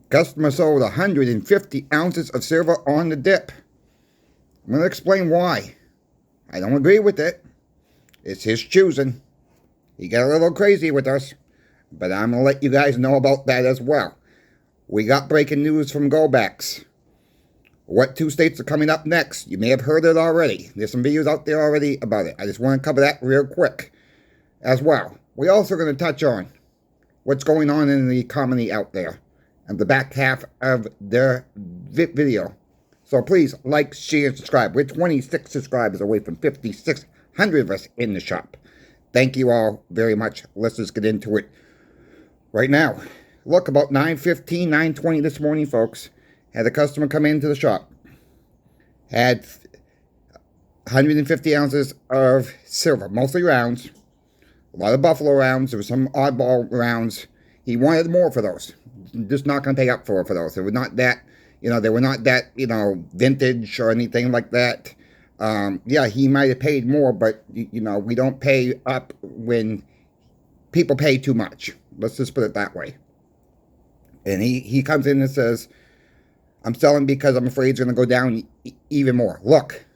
Customer sold 150 ounces of silver on the dip. I'm going to explain why. I don't agree with it. It's his choosing. He got a little crazy with us, but I'm going to let you guys know about that as well. We got breaking news from Goldbacks. What 2 states are coming up next? You may have heard it already. There's some videos out there already about it. I just want to cover that real quick as well. We're also going to touch on what's going on in the economy out there and the back half of the video. So please like, share, and subscribe. We're 26 subscribers away from 5,600 of us in the shop. Thank you all very much. Let's just get into it right now. Look, about 9:15, 9:20 this morning, folks, had a customer come into the shop. Had 150 ounces of silver, mostly rounds. A lot of buffalo rounds. There were some oddball rounds. He wanted more for those. Just not going to pay up for those. They were not that, they were not that, vintage or anything like that. Yeah, he might have paid more, but, we don't pay up when people pay too much. Let's just put it that way. And he comes in and says, I'm selling because I'm afraid it's going to go down even more. Look,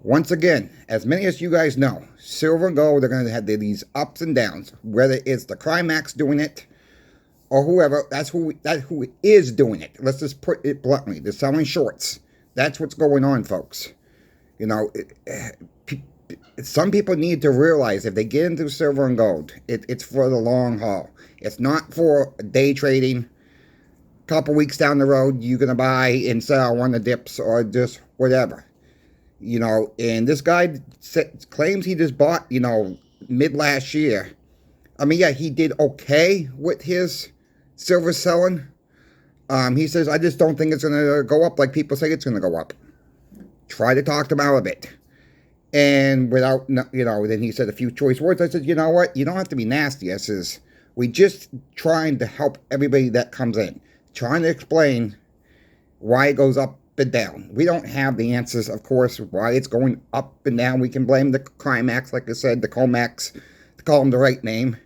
once again, as many as you guys know, silver and gold, they're going to have these ups and downs. Whether it's the Climax doing it or whoever, that's who is doing it. Let's just put it bluntly. They're selling shorts. That's what's going on, folks. Some people need to realize if they get into silver and gold, it's for the long haul. It's not for day trading. A couple weeks down the road, you're going to buy and sell on the dips or just whatever. And this guy claims he just bought, mid last year. I mean, yeah, he did okay with his silver selling. He says, I just don't think it's going to go up like people say it's going to go up. Try to talk them out of it. And without, then he said a few choice words. I said, you know what? You don't have to be nasty. I says, we just trying to help everybody that comes in. Trying to explain why it goes up and down. We don't have the answers, of course, why it's going up and down. We can blame the Climax, like I said, the Comax, to call them the right name.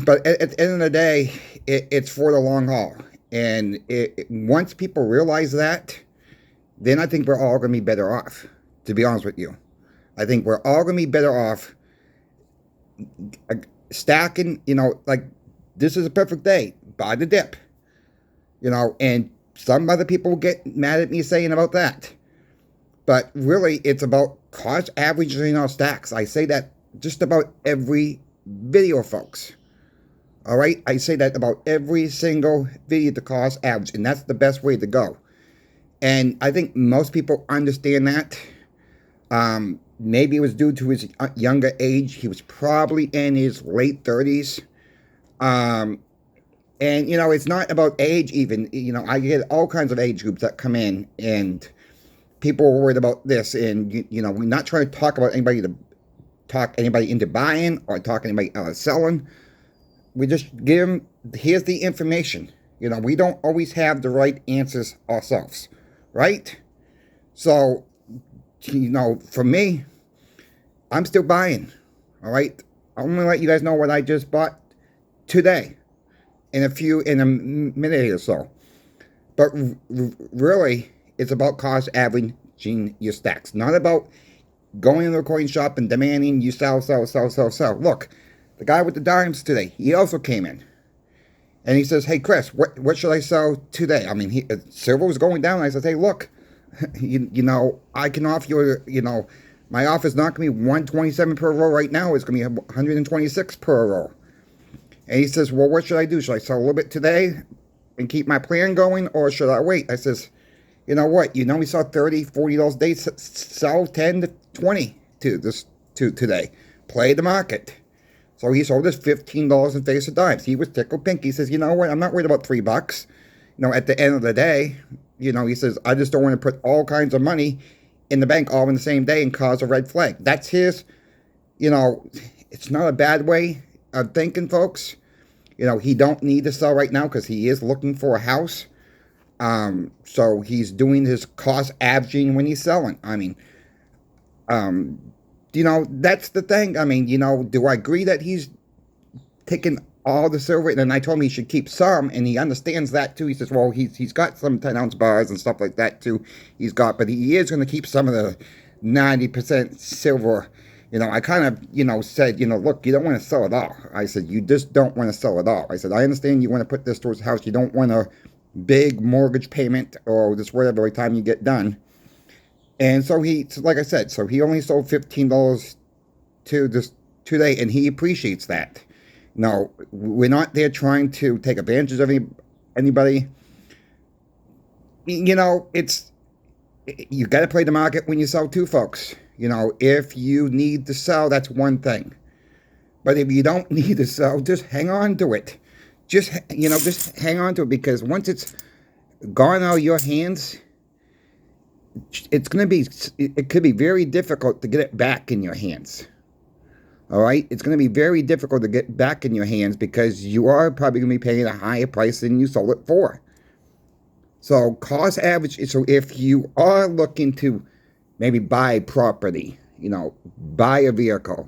But at the end of the day, it's for the long haul. And once people realize that, then I think we're all going to be better off, to be honest with you. I think we're all going to be better off stacking, like this is a perfect day. Buy the dip. And some other people will get mad at me saying about that. But really, it's about cost averaging our stacks. I say that just about every video, folks. All right? I say that about every single video, the cost average. And that's the best way to go. And I think most people understand that. Maybe it was due to his younger age. He was probably in his late 30s. And, it's not about age even. I get all kinds of age groups that come in and people are worried about this. And, we're not trying to talk about anybody into buying or talk anybody out of selling. We just give them, here's the information. We don't always have the right answers ourselves. Right? So, for me, I'm still buying. All right? I'm going to let you guys know what I just bought today. In a minute or so. But really, it's about cost averaging your stacks. Not about going in the coin shop and demanding you sell. Look, the guy with the dimes today, he also came in. And he says, hey, Chris, what should I sell today? I mean, silver was going down. I said, hey, look, I can offer you, my offer is not going to be 127 per row right now. It's going to be 126 per row. And he says, well, what should I do? Should I sell a little bit today and keep my plan going, or should I wait? I says, you know what? We saw 30, 40 those days. Sell 10 to 20 today. Play the market. So he sold us $15 in face of dimes. He was tickled pink. He says, you know what? I'm not worried about $3. At the end of the day, he says, I just don't want to put all kinds of money in the bank all in the same day and cause a red flag. That's his, it's not a bad way of thinking, folks. He don't need to sell right now because he is looking for a house. So he's doing his cost averaging when he's selling. I mean, that's the thing. I mean, do I agree that he's taking all the silver, and then I told him he should keep some, and he understands that too. He says, well, he's got some 10-ounce bars and stuff like that too. He's got, but he is going to keep some of the 90% silver. I kind of, said, look, you don't want to sell it all. I said, you just don't want to sell it all. I said, I understand you want to put this towards the house. You don't want a big mortgage payment or just whatever by the time you get done. And so like I said, so he only sold $15 to this today, and he appreciates that. No, we're not there trying to take advantage of anybody. It's, you got to play the market when you sell too, folks. If you need to sell, that's one thing. But if you don't need to sell, just hang on to it. Just hang on to it, because once it's gone out of your hands, it could be very difficult to get it back in your hands. All right? It's going to be very difficult to get back in your hands, because you are probably going to be paying a higher price than you sold it for. So cost average, so if you are looking to maybe buy property, buy a vehicle,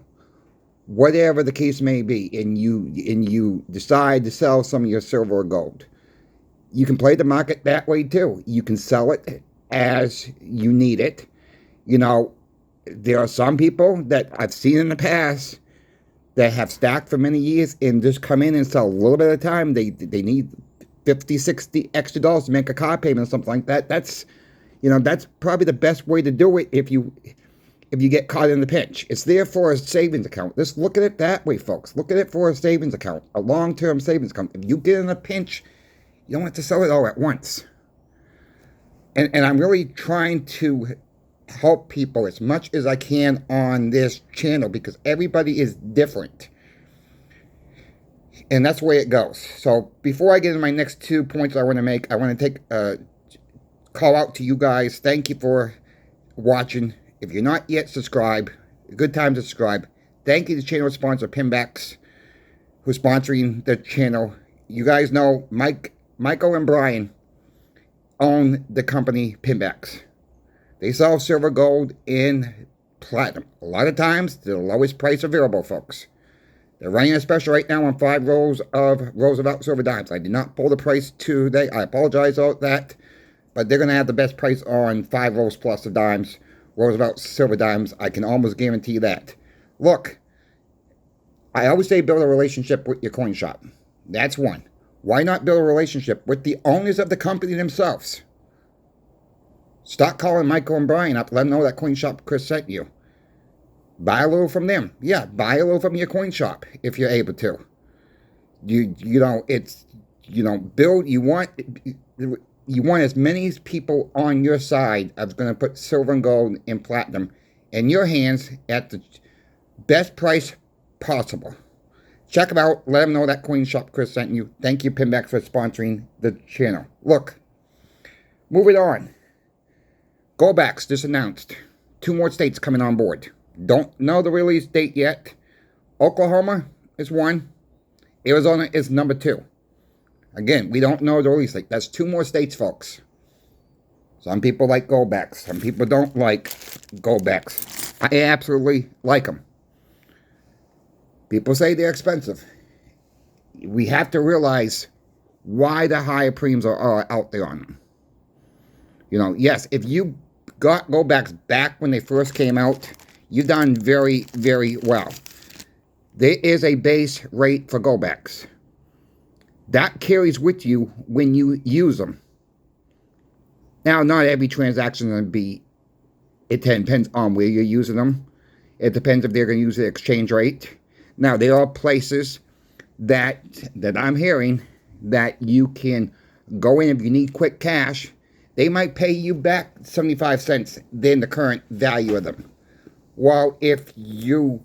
whatever the case may be, and you decide to sell some of your silver or gold, you can play the market that way too. You can sell it as you need it. There are some people that I've seen in the past that have stacked for many years and just come in and sell a little bit at a time. They need 50, 60 extra dollars to make a car payment or something like that. That's probably the best way to do it if you get caught in the pinch. It's there for a savings account. Just look at it that way, folks. Look at it for a savings account, a long-term savings account. If you get in a pinch, you don't have to sell it all at once. And I'm really trying to help people as much as I can on this channel, because everybody is different. And that's the way it goes. So before I get into my next 2 points I want to make, I want to take a call out to you guys. Thank you for watching. If you're not yet subscribed, a good time to subscribe. Thank you to the channel sponsor, Pinbacks, who's sponsoring the channel. You guys know Michael and Brian own the company Pinbacks. They sell silver, gold, and platinum. A lot of times, they're the lowest price available, folks. They're running a special right now on 5 rolls of Roosevelt silver dimes. I did not pull the price today. I apologize about that. But they're going to have the best price on 5 rolls plus of dimes, Roosevelt silver dimes. I can almost guarantee that. Look, I always say build a relationship with your coin shop. That's one. Why not build a relationship with the owners of the company themselves? Stop calling Michael and Brian up. Let them know that coin shop Chris sent you. Buy a little from them. Yeah, buy a little from your coin shop if you're able to. Build. You want as many people on your side as going to put silver and gold and platinum in your hands at the best price possible. Check them out. Let them know that coin shop Chris sent you. Thank you, Pinbacks, for sponsoring the channel. Look, moving on. Goldbacks just announced 2 more states coming on board. Don't know the release date yet. Oklahoma is 1. Arizona is number 2. Again, we don't know the release date. That's 2 more states, folks. Some people like Goldbacks. Some people don't like Goldbacks. I absolutely like them. People say they're expensive. We have to realize why the higher premiums are out there on them. Yes, if you got Goldbacks back when they first came out, you've done very, very well. There is a base rate for Goldbacks. That carries with you when you use them. Now, not every transaction is going to be, it depends on where you're using them. It depends if they're going to use the exchange rate. Now, there are places that I'm hearing that you can go in if you need quick cash. They might pay you back 75 cents than the current value of them. Well, if you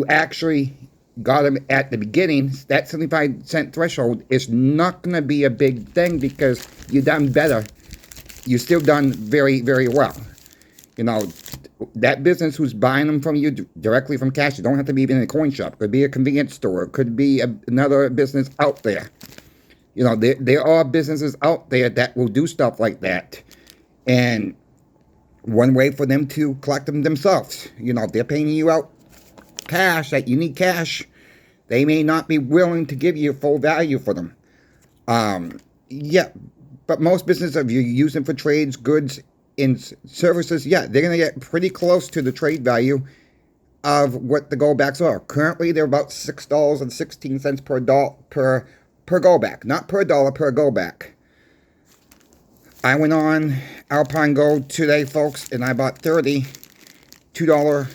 actually got them at the beginning, that 75-cent threshold is not going to be a big thing, because you've done better. You've still done very, very well. That business who's buying them from you directly from cash, you don't have to be even in a coin shop. It could be a convenience store. It could be another business out there. There are businesses out there that will do stuff like that. And one way for them to collect them themselves. If they're paying you out cash, that you need cash, They may not be willing to give you full value for them. Yeah, but most businesses, if you use them for trades, goods, and services, yeah, they're going to get pretty close to the trade value of what the Goldbacks are. Currently, they're about $6.16 per Goldback, not per dollar, per Goldback. I went on Alpine Gold today, folks, and I bought 30 $2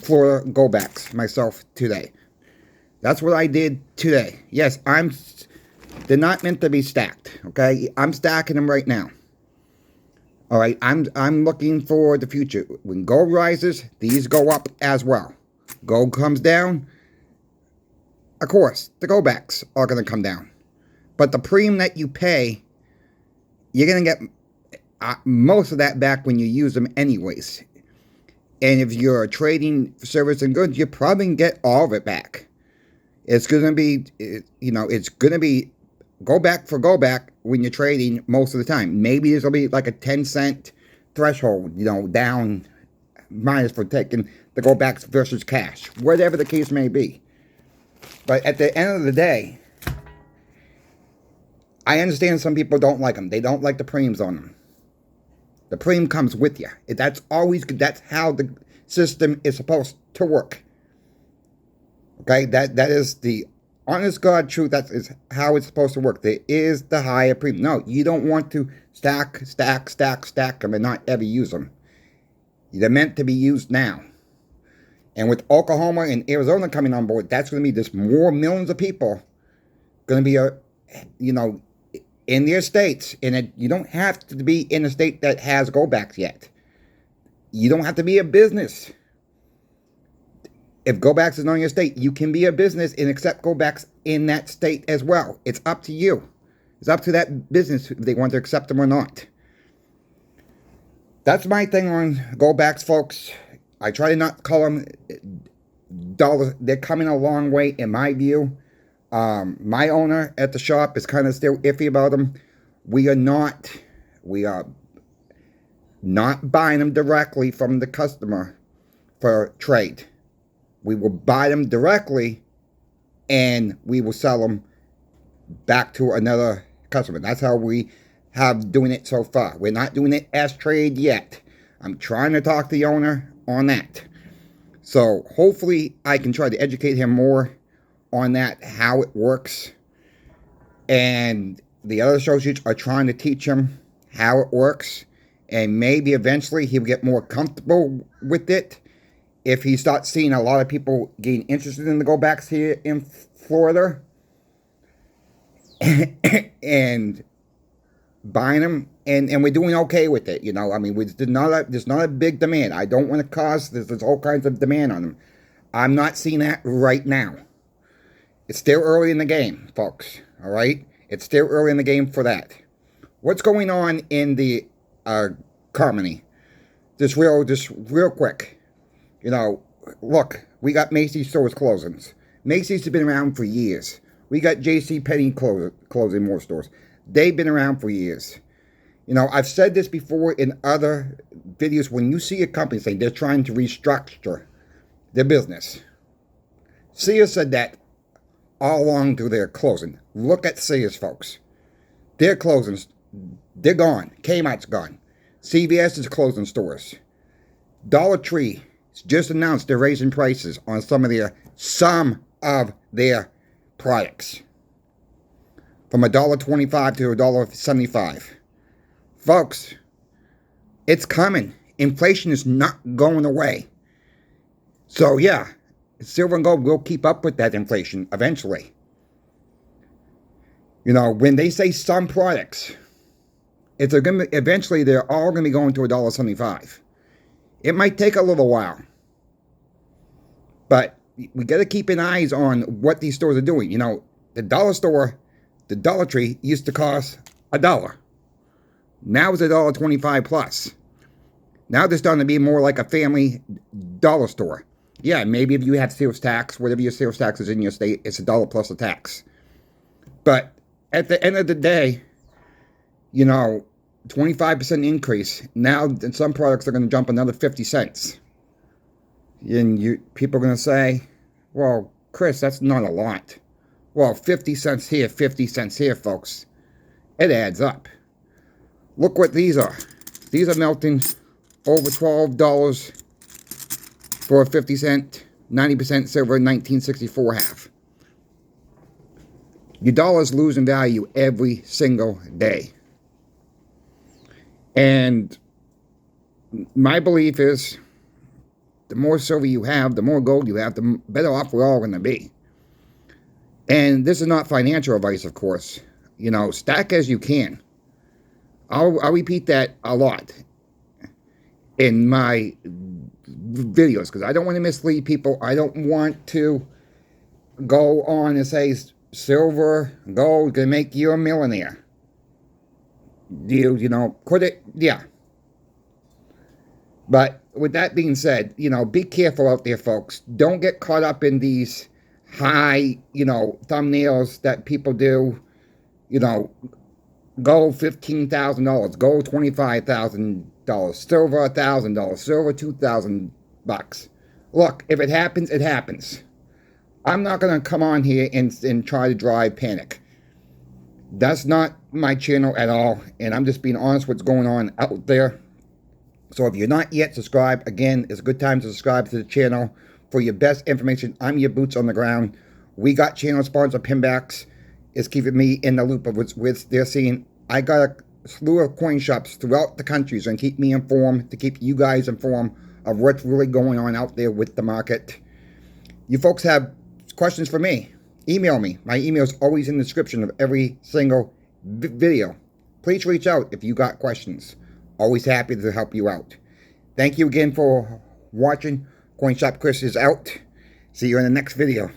Florida Goldbacks myself today. That's what I did today. Yes, they're not meant to be stacked, okay? I'm stacking them right now. All right, I'm looking for the future. When gold rises, these go up as well. Gold comes down, of course, the Goldbacks are going to come down. But the premium that you pay, you're going to get most of that back when you use them anyways. And if you're trading service and goods, you're probably going to get all of it back. It's going to be, it's going to be Goldback for Goldback when you're trading most of the time. Maybe this will be like a 10-cent threshold, down minus for taking the Goldbacks versus cash. Whatever the case may be. But at the end of the day, I understand some people don't like them. They don't like the premiums on them. The premium comes with you. That's how the system is supposed to work. Okay, that is the honest God truth. That is how it's supposed to work. There is the higher premium. No, you don't want to stack them and not ever use them. They're meant to be used now. And with Oklahoma and Arizona coming on board, that's going to be just more millions of people going to be, in their states. And you don't have to be in a state that has Goldbacks yet. You don't have to be a business. If Goldbacks is not in your state, you can be a business and accept Goldbacks in that state as well. It's up to you. It's up to that business if they want to accept them or not. That's my thing on Goldbacks, folks. I try to not call them dollars. They're coming a long way, in my view. My owner at the shop is kind of still iffy about them. We are not buying them directly from the customer for trade. We will buy them directly, and we will sell them back to another customer. That's how we have doing it so far. We're not doing it as trade yet. I'm trying to talk to the owner on that. So hopefully I can try to educate him more on that, how it works. And the other associates are trying to teach him how it works. And maybe eventually he'll get more comfortable with it. If he starts seeing a lot of people getting interested in the Goldbacks here in Florida and buying them, and we're doing okay with it, there's not a big demand. I don't want to cause there's all kinds of demand on them. I'm not seeing that right now. It's still early in the game, folks. All right, it's still early in the game for that. What's going on in the Carmody? Just real quick. Look, we got Macy's stores closings. Macy's has been around for years. We got JCPenney closing more stores. They've been around for years. I've said this before in other videos. When you see a company saying they're trying to restructure their business, Sears said that all along through their closing. Look at Sears, folks. Their closings, they're gone. Kmart's gone. CVS is closing stores. Dollar Tree just announced they're raising prices on some of their products from $1.25 to $1.75. Folks, it's coming. Inflation is not going away. So yeah, silver and gold will keep up with that inflation eventually. When they say some products, eventually they're all going to be going to $1.75. It might take a little while, but we got to keep an eyes on what these stores are doing. The dollar store, the Dollar Tree used to cost $1. Now it's $1.25 plus. Now they're starting to be more like a family dollar store. Yeah, maybe if you have sales tax, whatever your sales tax is in your state, it's $1 plus a tax. But at the end of the day, 25% increase. Now, some products are going to jump another 50 cents. And people are going to say, well, Chris, that's not a lot. Well, 50 cents here, 50 cents here, folks. It adds up. Look what these are. These are melting over $12 for a 50 cent, 90% silver, 1964 half. Your dollar's losing value every single day. And my belief is the more silver you have, the more gold you have, the better off we're all going to be. And this is not financial advice, of course. You know, stack as you can. I'll repeat that a lot in my videos because I don't want to mislead people. I don't want to go on and say silver, gold can make you a millionaire. You know, could it? Yeah. But with that being said, you know, be careful out there, folks. Don't get caught up in these high, you know, thumbnails that people do. You know, gold $15,000, gold $25,000, silver $1,000, silver $2,000. Look, if it happens, it happens. I'm not going to come on here and try to drive panic. That's not my channel at all, and I'm just being honest with what's going on out there. So if you're not yet subscribed, again, it's a good time to subscribe to the channel for your best information. I'm your boots on the ground. We got channel sponsor Pinbacks. It's keeping me in the loop of what's they're seeing. I got a slew of coin shops throughout the country, so keep me informed, to keep you guys informed of what's really going on out there with the market. You folks have questions for me, email me. My email is always in the description of every single video. Please reach out if you got questions. Always happy to help you out. Thank you again for watching. Coin Shop Chris is out. See you in the next video.